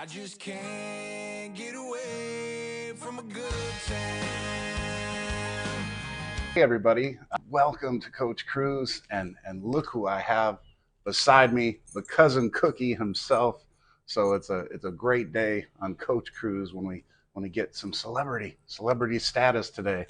I just can't get away from a good time. Hey everybody, welcome to Coach Cruz, and look who I have beside me, the cousin Cookie himself. So it's a great day on Coach Cruz when we get some celebrity status today.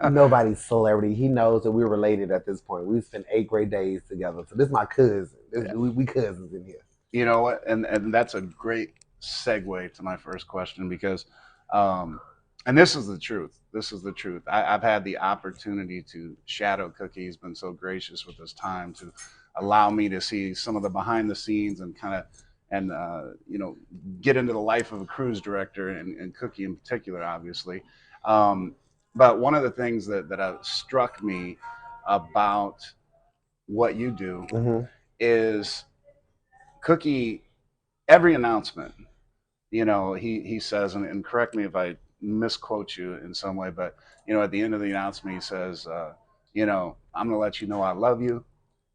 Nobody's celebrity. He knows that we're related at this point. We've spent 8 great days together. So this is my cousin. We cousins in here. You know what? And that's a great segue to my first question because, and this is the truth. This is the truth. I've had the opportunity to shadow Cookie. He's been so gracious with his time to allow me to see some of the behind the scenes and kind of and get into the life of a cruise director and Cookie in particular, obviously. Um, but one of the things that struck me about what you do Mm-hmm. is Cookie, every announcement, he says, and correct me if I misquote you in some way, but at the end of the announcement, he says, I'm gonna let you know I love you,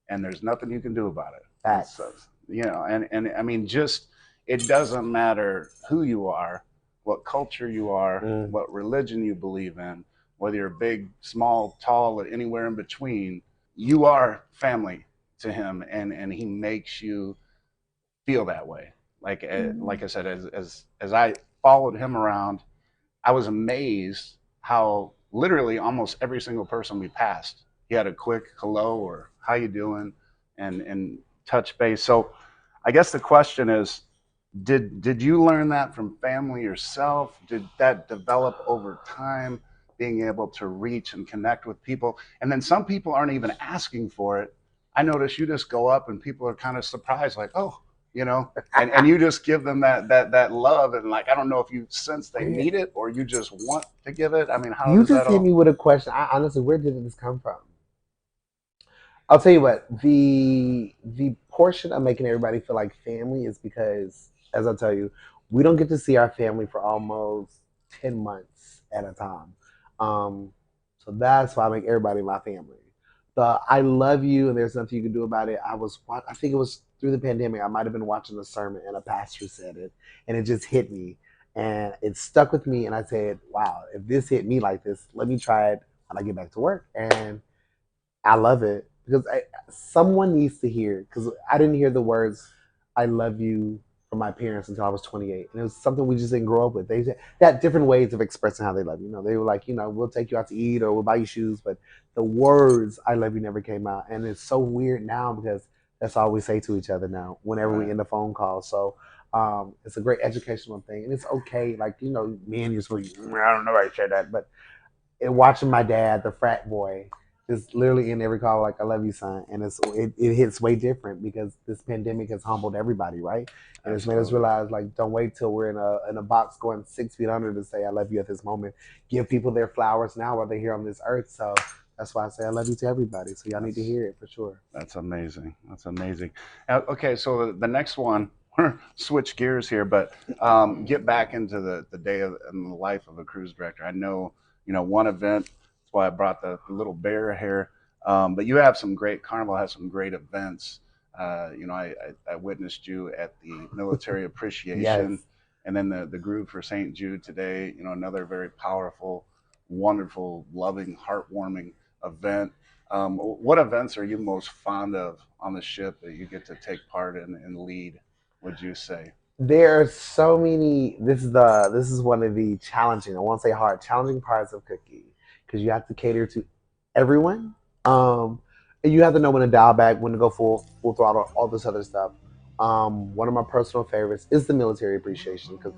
and there's nothing you can do about it. It's, Facts. and I mean, just it doesn't matter who you are, what culture you are, Mm. what religion you believe in, whether you're big, small, tall, or anywhere in between, you are family to him, and he makes you feel that way. Like I said, as I followed him around, I was amazed how literally almost every single person we passed, he had a quick hello or how you doing, and touch base. So I guess the question is, did you learn that from family yourself? Did that develop over time? Being able to reach and connect with people, and then some people aren't even asking for it. I notice you just go up and people are kind of surprised, like, oh, and you just give them that love, and like I don't know if you sense they need it or you just want to give it. I mean, how You does just that hit all? me with a question. Honestly, where did this come from? I'll tell you what. The portion of making everybody feel like family is because, as I tell you, we don't get to see our family for almost 10 months at a time. Um, so that's why I make everybody my family. The I love you and there's nothing you can do about it. I think it was through the pandemic. I might have been watching a sermon and a pastor said it, and it just hit me, and it stuck with me. And I said, "Wow, if this hit me like this, let me try it when I get back to work." And I love it because someone needs to hear because I didn't hear the words "I love you" from my parents until I was 28, and it was something we just didn't grow up with. They had different ways of expressing how they love you. They were like, we'll take you out to eat or we'll buy you shoes, but the words "I love you" never came out, and it's so weird now because that's all we say to each other now whenever we Right. end a phone call. So. It's a great educational thing, and it's okay. Like me and you, I don't know how to share that, but watching my dad, the frat boy, just literally in every call like "I love you, son," and it hits way different because this pandemic has humbled everybody, right? And it's made us Absolutely. realize like don't wait till we're in a box going 6 feet under to say "I love you" at this moment. Give people their flowers now while they're here on this earth. So that's why I say I love you to everybody. So y'all need to That's hear it for sure. that's amazing. That's amazing. Okay, so the next one, switch gears here, but get back into the day of in the life of a cruise director. I know, one event. That's why I brought the little bear here. But you have some great Carnival has some great events. I witnessed you at the military appreciation, Yes. and then the group for St. Jude today. Another very powerful, wonderful, loving, heartwarming event. What events are you most fond of on the ship that you get to take part in and lead? Would you say? There are so many. This is one of the challenging. I won't say hard, challenging parts of cookie because you have to cater to everyone. And you have to know when to dial back, when to go full throttle, all this other stuff. One of my personal favorites is the military appreciation because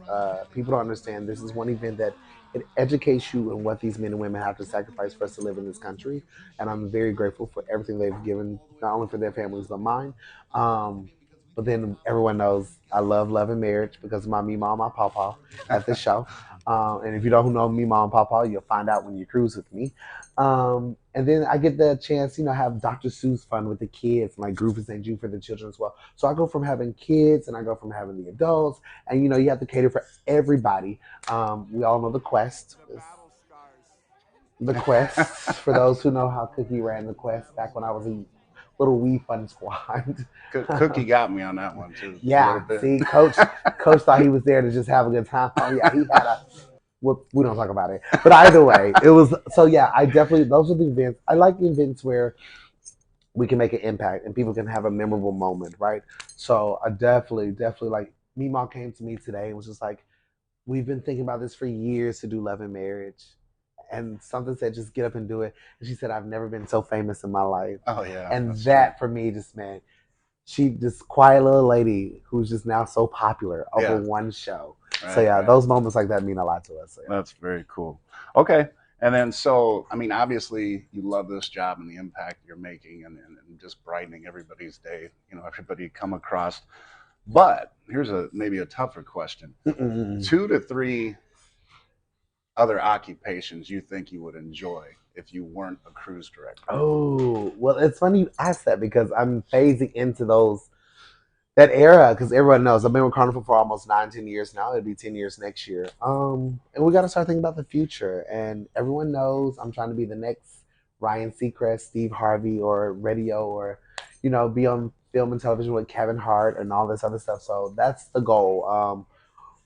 people don't understand. This is one event that it educates you in what these men and women have to sacrifice for us to live in this country, and I'm very grateful for everything they've given, not only for their families but mine. Um, but then everyone knows I love and marriage because of my me mom, my papa at the show. And if you don't know me mom, papa, you'll find out when you cruise with me. And then I get the chance, have Dr. Seuss fun with the kids, like Group of St. Jude for the children as well. So I go from having kids and I go from having the adults, and you have to cater for everybody. We all know the quest. The quest, for those who know how Cookie ran the quest back when I was little wee fun squad. Cookie got me on that one too, a little Yeah, bit. see, coach thought he was there to just have a good time. Oh yeah, he had a. Well, we don't talk about it, but either way, it was. So yeah, I definitely those are the events. I like the events where we can make an impact and people can have a memorable moment, right? So I definitely like. Meemaw came to me today and was just like, we've been thinking about this for years to do Love and Marriage. And something said, just get up and do it. And she said, I've never been so famous in my life. Oh yeah, And that's true. that for me just meant she, this quiet little lady who's just now so popular over Yeah. one show. So Right, yeah, right. those moments like that mean a lot to us. So, yeah. That's very cool. Okay. And then, so, I mean, obviously, you love this job and the impact you're making and just brightening everybody's day, everybody you come across. But here's maybe a tougher question. Mm-mm. 2 to 3 other occupations you think you would enjoy if you weren't a cruise director? Oh, well, it's funny you ask that because I'm phasing into that era because everyone knows I've been with Carnival for almost 9, 10 years now. It'll be 10 years next year. And we got to start thinking about the future. And everyone knows I'm trying to be the next Ryan Seacrest, Steve Harvey, or radio, or be on film and television with Kevin Hart and all this other stuff. So that's the goal.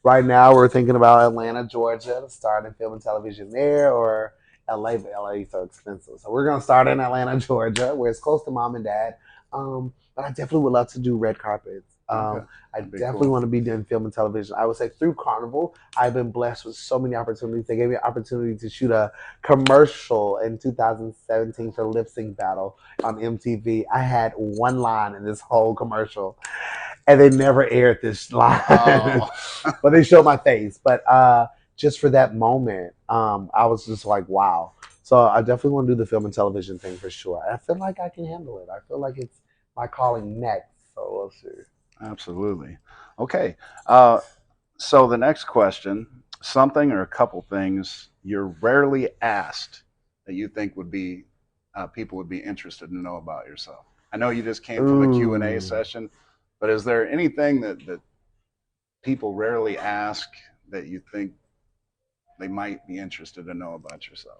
Right now, we're thinking about Atlanta, Georgia, to start in film and television there, or LA, but LA is so expensive. So we're gonna start in Atlanta, Georgia, where it's close to mom and dad. But I definitely would love to do red carpets. Okay. I That'd be definitely cool. want to be doing film and television. I would say through Carnival, I've been blessed with so many opportunities. They gave me an opportunity to shoot a commercial in 2017 for Lip Sync Battle on MTV. I had one line in this whole commercial, and they never aired this line, Oh, but they showed my face. But just for that moment, I was just like, wow. So I definitely want to do the film and television thing for sure. I feel like I can handle it. I feel like it's my calling next. So we'll see. absolutely. Okay. So the next question, something or a couple things you're rarely asked that you think would be people would be interested to know about yourself. I know you just came from a Q&A Ooh. session, but is there anything that people rarely ask that you think they might be interested to know about yourself?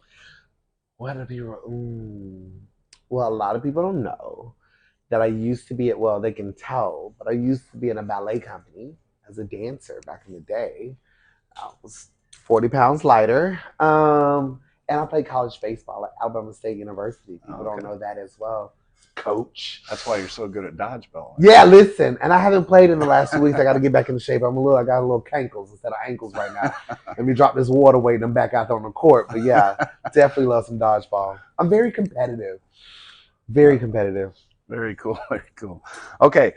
What are people? Well, a lot of people don't know that I used to be at, well, they can tell, but I used to be in a ballet company as a dancer back in the day. I was 40 pounds lighter. And I played college baseball at Alabama State University. People don't Okay. know that as well. Coach. That's why you're so good at dodgeball. Yeah, listen, and I haven't played in the last 2 weeks. I got to get back into shape. I got a little cankles instead of ankles right now. Let me drop this water weight and I'm back out there on the court. But yeah, definitely love some dodgeball. I'm very competitive. Very competitive. Very cool. Very cool. Okay.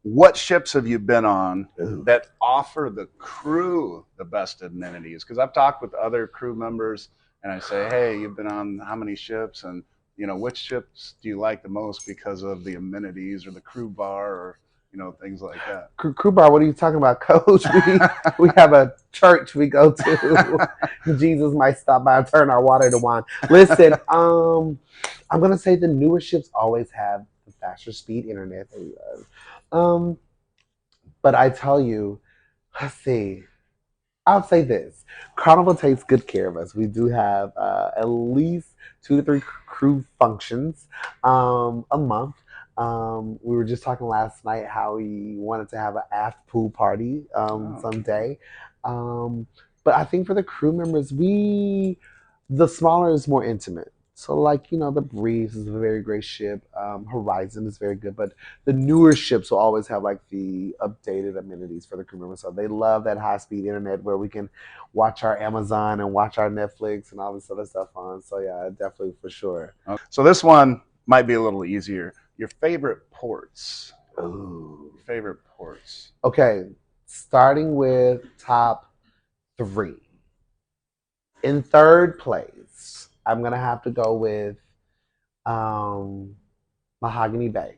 What ships have you been on Ooh. that offer the crew the best amenities? Because I've talked with other crew members and I say, hey, you've been on how many ships? And, which ships do you like the most because of the amenities or the crew bar or, things like that? Crew bar, what are you talking about, Coach? We have a church we go to. Jesus might stop by and turn our water to wine. Listen, I'm gonna say the newer ships always have the faster speed internet. Um, but I tell you, let's see. I'll say this: Carnival takes good care of us. We do have at least 2 to 3 crew functions a month. We were just talking last night how we wanted to have an aft pool party Oh, someday. But I think for the crew members, the smaller is more intimate. So, like, the Breeze is a very great ship. Horizon is very good, but the newer ships will always have like the updated amenities for the crew members. So they love that high speed internet where we can watch our Amazon and watch our Netflix and all this other stuff on. So yeah, definitely for sure. okay. So this one might be a little easier. Your favorite ports? Ooh. Your favorite ports? Okay, starting with top 3. In third place, I'm gonna have to go with um, Mahogany Bay.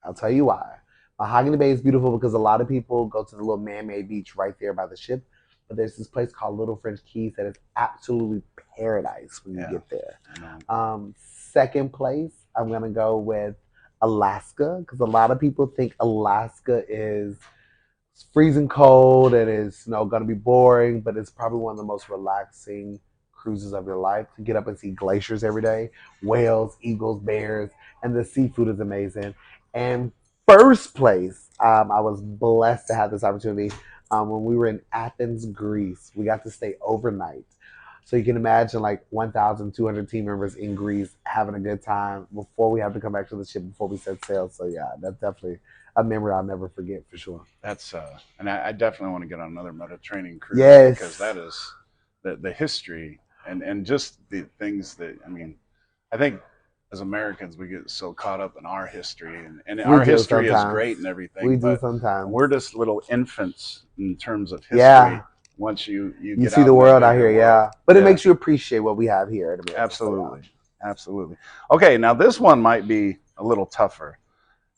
I'll tell you why. Mahogany Bay is beautiful because a lot of people go to the little man-made beach right there by the ship, but there's this place called Little French Keys that is absolutely paradise when you Yeah. get there. I know. Second place, I'm gonna go with Alaska because a lot of people think Alaska is freezing cold and is gonna be boring, but it's probably one of the most relaxing, cruises of your life. To get up and see glaciers every day, whales, eagles, bears, and the seafood is amazing. And first place, I was blessed to have this opportunity when we were in Athens, Greece. We got to stay overnight. So you can imagine like 1,200 team members in Greece having a good time before we have to come back to the ship before we set sail. So yeah, that's definitely a memory I'll never forget for sure. That's and I definitely want to get on another Mediterranean cruise Yes. because that is the history and just the things that I mean. I think as Americans we get so caught up in our history and We our do history is sometimes. great and everything, We do but sometimes. we're just little infants in terms of history. Yeah. Once you You get see out the in world that out bigger here, world. yeah. But it Yeah. makes you appreciate what we have here in America. Absolutely. Absolutely. Okay, now this one might be a little tougher.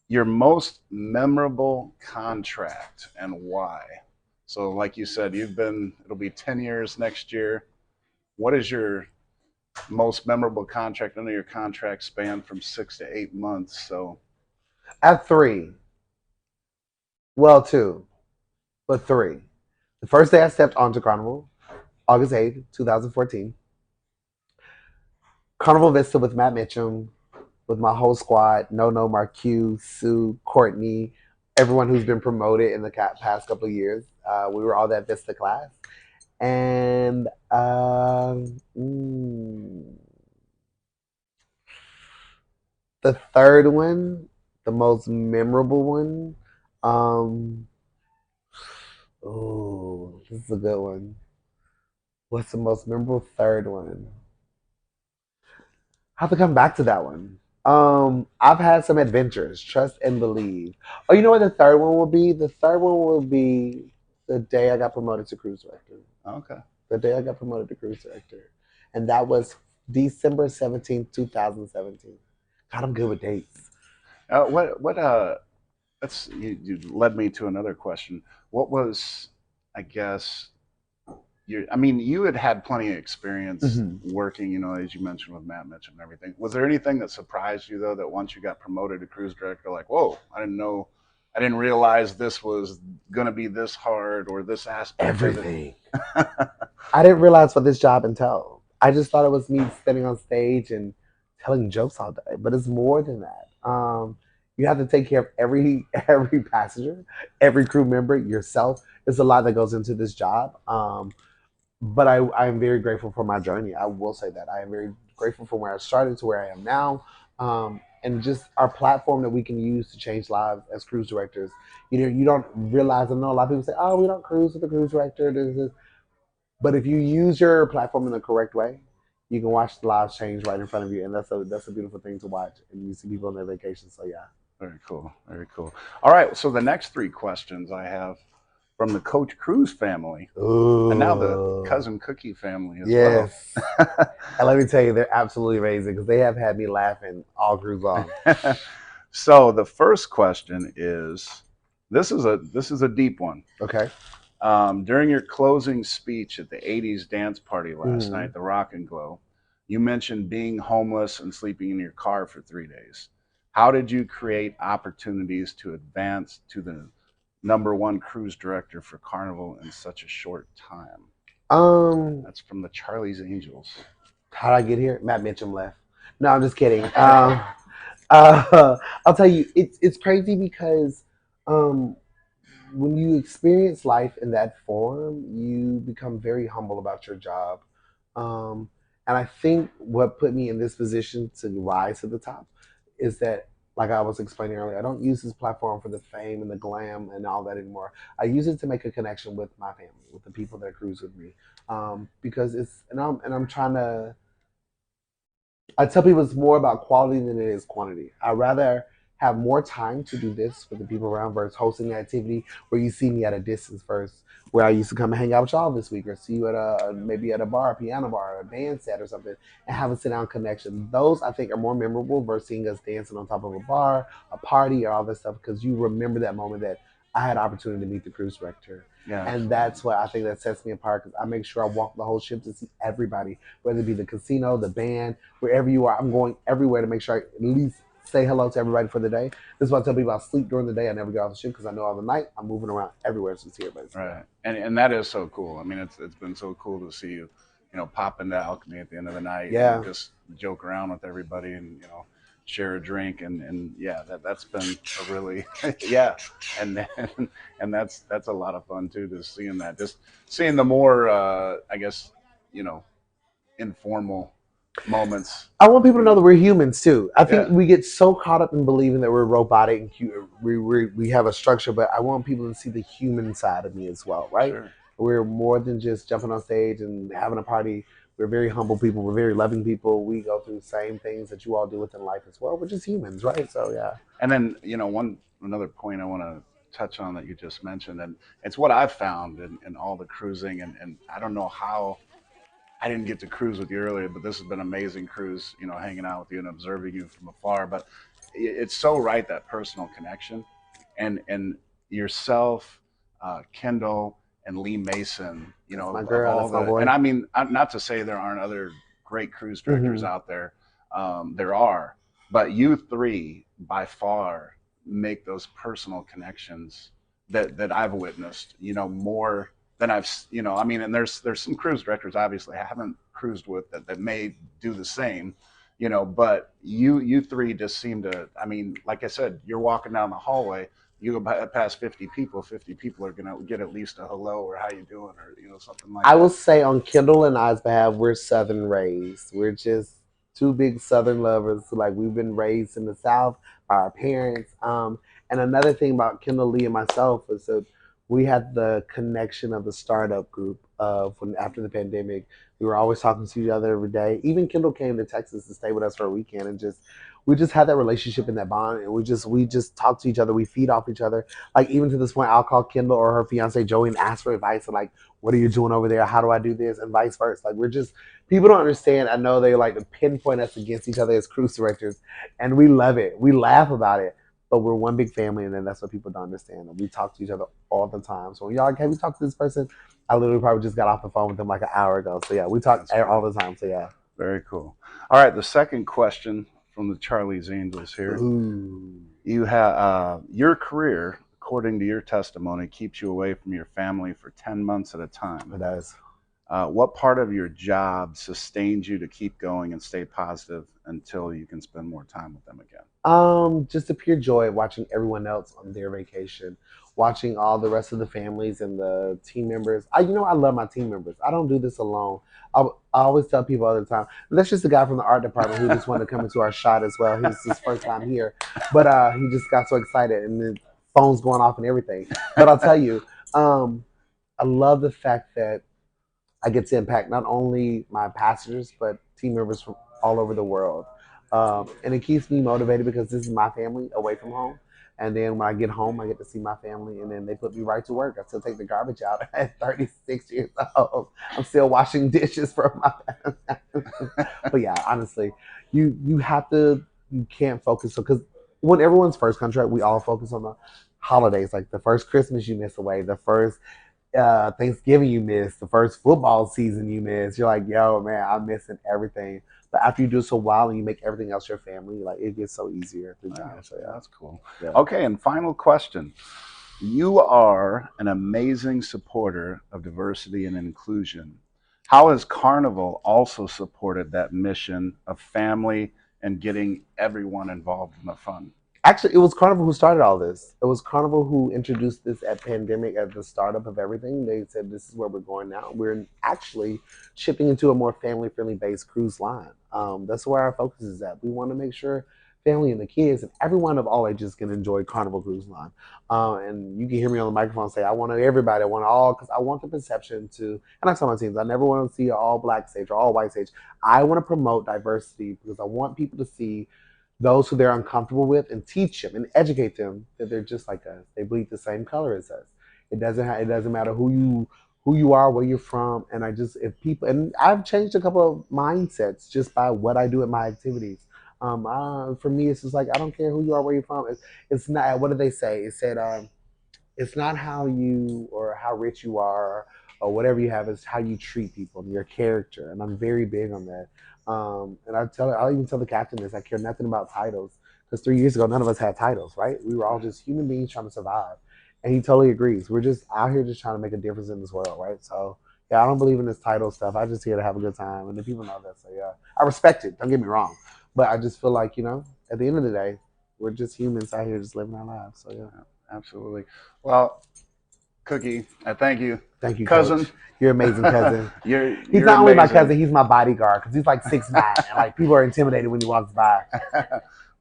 Your most memorable contract and why? So, like you said, it'll be 10 years next year. What is your most memorable contract? I know your contract spanned from 6 to 8 months. So, At 3, well, 2, but 3. The first day I stepped onto Carnival, August 8th, 2014. Carnival Vista with Matt Mitchum, with my whole squad, No, Marque, Sue, Courtney, everyone who's been promoted in the past couple of years. We were all that Vista class. And the third one, the most memorable one, um, oh, this is a good one. What's the most memorable third one? I have to come back to that one. I've had some adventures. Trust and believe. Oh, you know what the third one will be? The third one will be the day I got promoted to cruise director. okay. The day I got promoted to cruise director, and that was December 17th, 2017. God, I'm good with dates. That's you led me to another question. What was, I guess, I mean, you had plenty of experience working, as you mentioned with Matt Mitchell and everything. Was there anything that surprised you though that once you got promoted to cruise director, like, whoa, I didn't realize this was gonna be this hard or this aspect Everything. of it. I didn't realize what this job entailed. I just thought it was me standing on stage and telling jokes all day, but it's more than that. You have to take care of every passenger, every crew member, yourself. There's a lot that goes into this job. But I am very grateful for my journey. I will say that I am very grateful from where I started to where I am now, and just our platform that we can use to change lives as cruise directors. You don't realize. I know a lot of people say, "Oh, we don't cruise with the cruise director." This. But if you use your platform in the correct way, you can watch the lives change right in front of you, and that's a beautiful thing to watch. And you see people on their vacation. So yeah. Very cool. Very cool. All right. So the next three questions I have from the Coach Cruz family, Ooh. and now the Cousin Cookie family as yes. well. And let me tell you, they're absolutely amazing because they have had me laughing all cruise long. So the first question is, this is a deep one. Okay. During your closing speech at the '80s dance party last night, the Rock and Glow, you mentioned being homeless and sleeping in your car for 3 days. How did you create opportunities to advance to the #1 cruise director for Carnival in such a short time? That's from the Charlie's Angels. How did I get here? Matt Mitchum left. No, I'm just kidding. I'll tell you, it's crazy because when you experience life in that form, you become very humble about your job. And I think what put me in this position to rise to the top is that, like I was explaining earlier, I don't use this platform for the fame and the glam and all that anymore. I use it to make a connection with my family, with the people that cruise with me, because I'm trying to. I tell people it's more about quality than it is quantity. I'd rather have more time to do this with the people around versus hosting an activity where you see me at a distance first, where I used to come and hang out with y'all this week or see you at maybe at a bar, a piano bar, or a band set or something, and have a sit down connection. Those I think are more memorable versus seeing us dancing on top of a bar, a party, or all this stuff because you remember that moment that I had opportunity to meet the cruise director. Yeah. And that's what I think that sets me apart because I make sure I walk the whole ship to see everybody, whether it be the casino, the band, wherever you are. I'm going everywhere to make sure I at least say hello to everybody for the day. This is why I tell people I sleep during the day. I never get off the ship because I know all the night I'm moving around everywhere to see everybody. Right, and that is so cool. I mean, it's been so cool to see you pop into Alchemy at the end of the night and Yeah. just joke around with everybody and share a drink and yeah, that's been a really yeah, and then and that's a lot of fun too, just seeing that, just seeing the more I guess you know informal moments. I want people to know that we're humans too. I think Yeah, we get so caught up in believing that we're robotic and we have a structure, but I want people to see the human side of me as well, right? sure. We're more than just jumping on stage and having a party. We're very humble people. We're very loving people. We go through the same things that you all do within life as well. We're just humans, right? So yeah. And then one another point I want to touch on that you just mentioned, and it's what I've found in all the cruising, and I don't know how I didn't get to cruise with you earlier, but this has been an amazing cruise, hanging out with you and observing you from afar. But it's so right, that personal connection, and yourself, Kendall, and Lee Mason, That's my of girl. all That's my the, boy. and I mean, not to say there aren't other great cruise directors Hmm. out there. There are, but you three by far make those personal connections that I've witnessed, more than I mean, and there's some cruise directors obviously I haven't cruised with that may do the same, but you three just seem to. I mean, like I said, you're walking down the hallway, you go past 50 people, 50 people are gonna get at least a hello or how you doing, or something like I will that. say on Kendall and I's behalf, we're Southern raised. We're just two big Southern lovers. Like we've been raised in the South by our parents. And another thing about Kendall Lee and myself is that we had the connection of the startup group of when after the pandemic, we were always talking to each other every day. Even Kendall came to Texas to stay with us for a weekend and just we just had that relationship and that bond and we just talk to each other, we feed off each other. Like even to this point I'll call Kendall or her fiance Joey and ask for advice and like what are you doing over there? How do I do this? And vice versa. Like we're just people don't understand. I know they like to pinpoint us against each other as cruise directors, and we love it. We laugh about it, but we're one big family, and then that's what people don't understand. And we talk to each other all the time. So when y'all like, have you talked to this person? I literally probably just got off the phone with them like an hour ago. So yeah, we talk That's great. all the time. So yeah. Very cool. All right, the second question from the Charlie's Angels here. Ooh. You have your career, according to your testimony, keeps you away from your family for 10 months at a time. It does. What part of your job sustains you to keep going and stay positive until you can spend more time with them again? Just the pure joy of watching everyone else on their vacation, watching all the rest of the families and the team members. I love my team members. I don't do this alone. I always tell people all the time. That's just the guy from the art department who just wanted to come into our shot as well. He's his first time here, but he just got so excited and the phone's going off and everything. But I'll tell you, um, I love the fact that I get to impact not only my passengers but team members from all over the world. And it keeps me motivated because this is my family away from home. And then when I get home, I get to see my family, and then they put me right to work. I still take the garbage out at 36 years old. I'm still washing dishes for my. But yeah, honestly, you have to you can't focus because when everyone's first contract, we all focus on the holidays, like the first Christmas you miss away, the first Thanksgiving you miss, the first football season you miss. You're like, yo, man, I'm missing everything. But after you do so well and you make everything else your family, like it gets so easier through time. So That's cool. yeah, yeah. Okay, and final question. You are an amazing supporter of diversity and inclusion. How has Carnival also supported that mission of family and getting everyone involved in the fun? Actually, it was Carnival who started all this. It was Carnival who introduced this at pandemic as the startup of everything. They said this is where we're going now. We're actually shifting into a more family friendly based cruise line. That's where our focus is at. We want to make sure family and the kids and everyone of all ages can enjoy Carnival Cruise Line. And you can hear me on the microphone say, I want everybody, I want all, because I want the perception to, and I tell my teams, I never want to see an all black stage or all white stage. I want to promote diversity because I want people to see those who they're uncomfortable with and teach them and educate them that they're just like us. They bleed the same color as us. It doesn't matter who you are, where you're from. And I just if people and I've changed a couple of mindsets just by what I do at my activities. For me, it's just like I don't care who you are, where you're from. It's not. What did they say? It said it's not how you or how rich you are or whatever you have. It's how you treat people and your character. And I'm very big on that. And I'll even tell the captain this. I care nothing about titles because 3 years ago, none of us had titles, right? We were all just human beings trying to survive. And he totally agrees. We're just out here just trying to make a difference in this world, right? So Yeah, I don't believe in this title stuff. I just here to have a good time, and the people know that. So yeah, I respect it. Don't get me wrong, but I just feel like at the end of the day, we're just humans out here just living our lives. So yeah, Absolutely. Well, Cookie, I thank you. thank you, Cousin. Coach. You're amazing, cousin. He's You're not only my amazing. cousin, he's my bodyguard because he's like 6'9", and like people are intimidated when he walks by.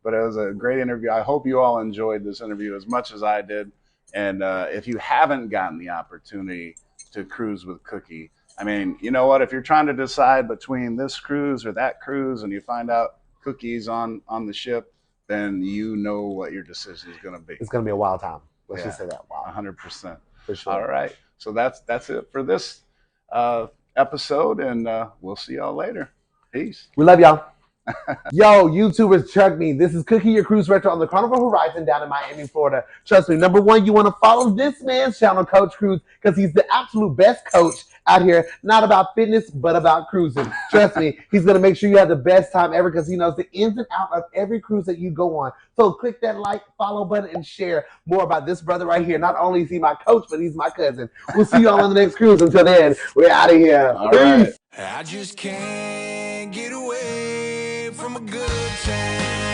But it was a great interview. I hope you all enjoyed this interview as much as I did. And if you haven't gotten the opportunity to cruise with Cookie, I mean, you know what? If you're trying to decide between this cruise or that cruise, and you find out Cookie's on the ship, then you know what your decision is going to be. It's gonna be a wild time. Let's just say that. Wow, 100%. for sure. All right. So that's it for this episode, and we'll see y'all later. Peace. We love y'all. Yo, YouTubers, check me. This is Cookie, your cruise retro on the Carnival Horizon down in Miami, Florida. Trust me, number one, you want to follow this man's channel, Coach Cruise, because he's the absolute best coach out here. Not about fitness, but about cruising. Trust me, he's going to make sure you have the best time ever because he knows the ins and outs of every cruise that you go on. So click that like, follow button, and share more about this brother right here. Not only is he my coach, but he's my cousin. We'll see you all on the next cruise. Until then, we're out of here. All Peace. right. I just can't get away from a good time.